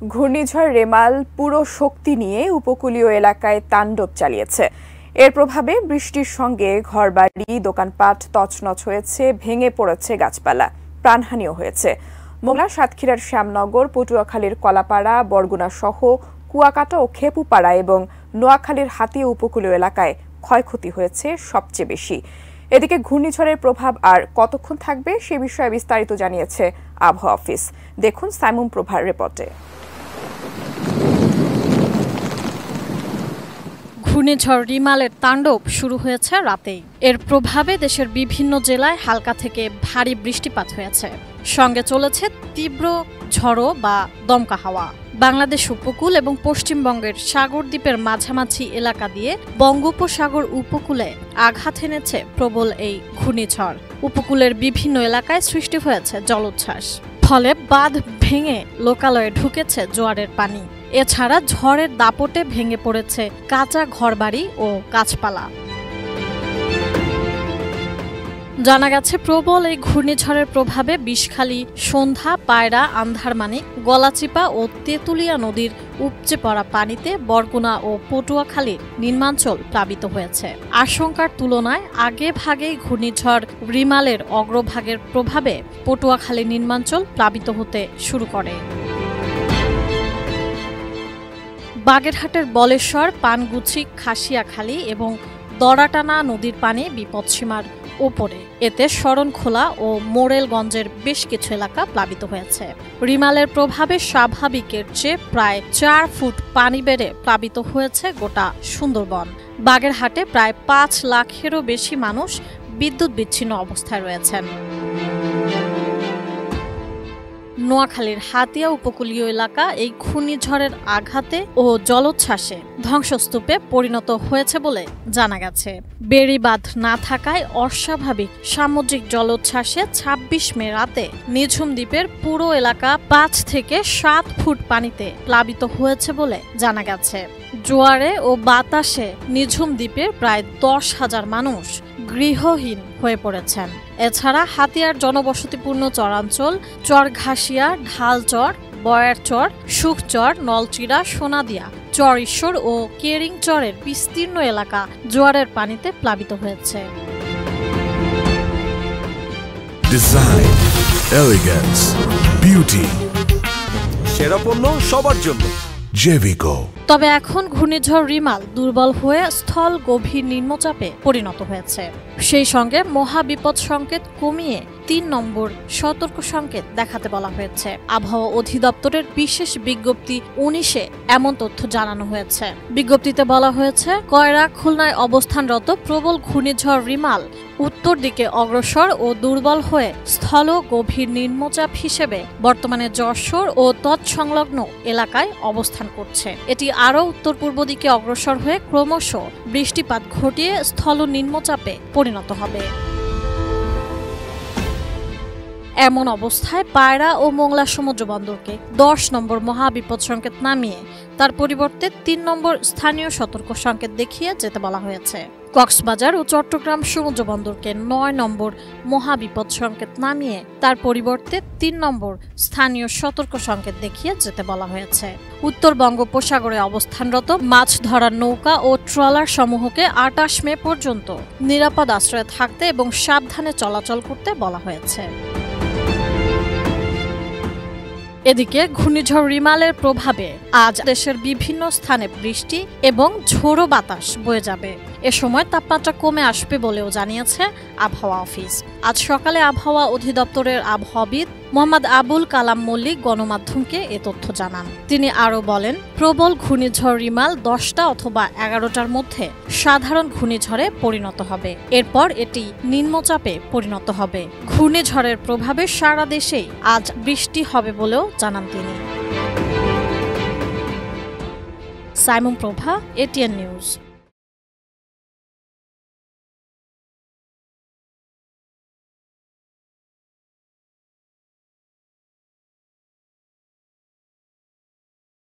ঘূর্ণিঝড় রেমাল পুরো শক্তি নিয়ে উপকূলীয় এলাকায় তাণ্ডব চালিয়েছে। এর প্রভাবে বৃষ্টির সঙ্গে ঘরবাড়ি, দোকানপাট তছনছ হয়েছে, ভেঙে পড়েছে গাছপালা, প্রাণহানিও হয়েছে। মোংলা, সাতক্ষীরার শ্যামনগর, পটুয়াখালীর কলাপাড়া, বরগুনা সহ কুয়াকাটা ও খেপুপাড়া এবং নোয়াখালীর হাতিয়া উপকূলীয় এলাকায় ক্ষয়ক্ষতি হয়েছে সবচেয়ে বেশি। এদিকে ঘূর্ণিঝড়ের প্রভাব আর কতক্ষণ থাকবে সে বিষয়ে বিস্তারিত জানিয়েছে আবহাওয়া অফিস। দেখুন সাইমুম প্রভার রিপোর্টে। ঘূর্ণিঝড় রিমালের তাণ্ডব শুরু হয়েছে রাতেই। এর প্রভাবে দেশের বিভিন্ন জেলায় হালকা থেকে ভারী বৃষ্টিপাত হয়েছে, সঙ্গে চলেছে তীব্র ঝড়ো বা দমকা হাওয়া। বাংলাদেশ উপকূল এবং পশ্চিমবঙ্গের সাগর দ্বীপের মাঝামাঝি এলাকা দিয়ে বঙ্গোপসাগর উপকূলে আঘাত এনেছে প্রবল এই ঘূর্ণিঝড়। উপকূলের বিভিন্ন এলাকায় সৃষ্টি হয়েছে জলোচ্ছ্বাস, ফলে বাঁধ ভেঙে লোকালয়ে ঢুকেছে জোয়ারের পানি। এছাড়া ঝড়ের দাপটে ভেঙে পড়েছে কাঁচা ঘরবাড়ি ও গাছপালা। জানা গেছে, প্রবল এই ঘূর্ণিঝড়ের প্রভাবে বিষখালী, সন্ধ্যা, পায়রা, আন্ধারমানিক, গলাচিপা ও তেঁতুলিয়া নদীর উপচে পড়া পানিতে বরগুনা ও পটুয়াখালীর নিম্নাঞ্চল প্লাবিত হয়েছে। আশঙ্কার তুলনায় আগে ভাগেই ঘূর্ণিঝড় রিমালের অগ্রভাগের প্রভাবে পটুয়াখালীর নিম্নাঞ্চল প্লাবিত হতে শুরু করে। বাগেরহাটের বলেশ্বর, পানগুছি, খাসিয়াখালী এবং দড়াটানা নদীর পানি বিপদসীমার ওপরে। এতে শরণখোলা ও মোরেলগঞ্জের বেশ কিছু এলাকা প্লাবিত হয়েছে। রিমালের প্রভাবে স্বাভাবিকের চেয়ে প্রায় 4 ফুট পানি বেড়ে প্লাবিত হয়েছে গোটা সুন্দরবন। বাগেরহাটে প্রায় 5 লাখেরও বেশি মানুষ বিদ্যুৎ বিচ্ছিন্ন অবস্থায় রয়েছেন। নোয়াখালীর হাতিয়া উপকূলীয় এলাকা এই ঘূর্ণিঝড়ের আঘাতে ও জলোচ্ছ্বাসে ধ্বংসস্তূপে পরিণত হয়েছে বলে জানা গেছে। বেড়িবাঁধ না থাকায় অস্বাভাবিক সামুদ্রিক জলোচ্ছ্বাসে ২৬ মে রাতে নিঝুম দ্বীপের পুরো এলাকা 5 থেকে 7 ফুট পানিতে প্লাবিত হয়েছে বলে জানা গেছে। জোয়ারে ও বাতাসে নিঝুম দ্বীপের প্রায় 10,000 মানুষ গৃহহীন হয়ে পড়েছেন। এছাড়া হাতিয়ার জনবসতিপূর্ণ চরাঞ্চল চরঘাসিয়া, ঢালচর, বয়ারচর, সুখচর, নলচিরা, সোনাদিয়া, চর ঈশ্বর ও কেরিং চরের বিস্তীর্ণ এলাকা জোয়ারের পানিতে প্লাবিত হয়েছে। ডিজাইন, এলিগেন্স, বিউটি, সেরা পণ্য সবার জন্য জেভিকো। তবে এখন ঘূর্ণিঝড় রিমাল দুর্বল হয়ে স্থল গভীর নিম্নচাপে পরিণত হয়েছে। সেই সঙ্গে মহাবিপদ সংকেত কমিয়ে 3 নম্বর সতর্ক সংকেত দেখাতে বলা হয়েছে। আবহাওয়া অধিদপ্তরের বিশেষ বিজ্ঞপ্তি 19-এ এমন তথ্য জানানো হয়েছে। বিজ্ঞপ্তিতে বলা হয়েছে, কয়রা, খুলনায় অবস্থানরত প্রবল ঘূর্ণিঝড় রিমাল উত্তর দিকে অগ্রসর ও দুর্বল হয়ে স্থল গভীর নিম্নচাপ হিসেবে বর্তমানে যশোর ও তৎসংলগ্ন এলাকায় অবস্থান করছে। এটি আরও উত্তর পূর্ব দিকে অগ্রসর হয়ে ক্রমশ বৃষ্টিপাত ঘটিয়ে স্থল নিম্নচাপে পরিণত হবে। এমন অবস্থায় পায়রা ও মোংলা সমুদ্র বন্দরকে 10 নম্বর মহাবিপদ সংকেত নামিয়ে তার পরিবর্তে 3 নম্বর স্থানীয় সতর্ক সংকেত দেখিয়ে যেতে বলা হয়েছে। কক্সবাজার ও চট্টগ্রাম সমুদ্র বন্দরকে 9 নম্বর মহাবিপদ সংকেত নামিয়ে তার পরিবর্তে 3 নম্বর স্থানীয় সতর্ক সংকেত দেখিয়ে যেতে বলা হয়েছে। উত্তর বঙ্গোপসাগরে অবস্থানরত মাছ ধরার নৌকা ও ট্রলার সমূহকে 28 মে পর্যন্ত নিরাপদ আশ্রয়ে থাকতে এবং সাবধানে চলাচল করতে বলা হয়েছে। এদিকে ঘূর্ণিঝড় রিমালের প্রভাবে আজ দেশের বিভিন্ন স্থানে বৃষ্টি এবং ঝোড়ো বাতাস বয়ে যাবে। এ সময় তাপমাত্রা কমে আসবে বলেও জানিয়েছে আবহাওয়া অফিস। আজ সকালে আবহাওয়া অধিদপ্তরের আবহাওয়াবিদ মোহাম্মদ আবুল কালাম মল্লিক গণমাধ্যমকে এ তথ্য জানান। তিনি আরও বলেন, প্রবল ঘূর্ণিঝড় রিমাল 10টা অথবা 11টার মধ্যে সাধারণ ঘূর্ণিঝড়ে পরিণত হবে। এরপর এটি নিম্নচাপে পরিণত হবে। ঘূর্ণিঝড়ের প্রভাবে সারা দেশেই আজ বৃষ্টি হবে বলেও জানান তিনি। সাইমুম প্রভা, এটিএন নিউজ।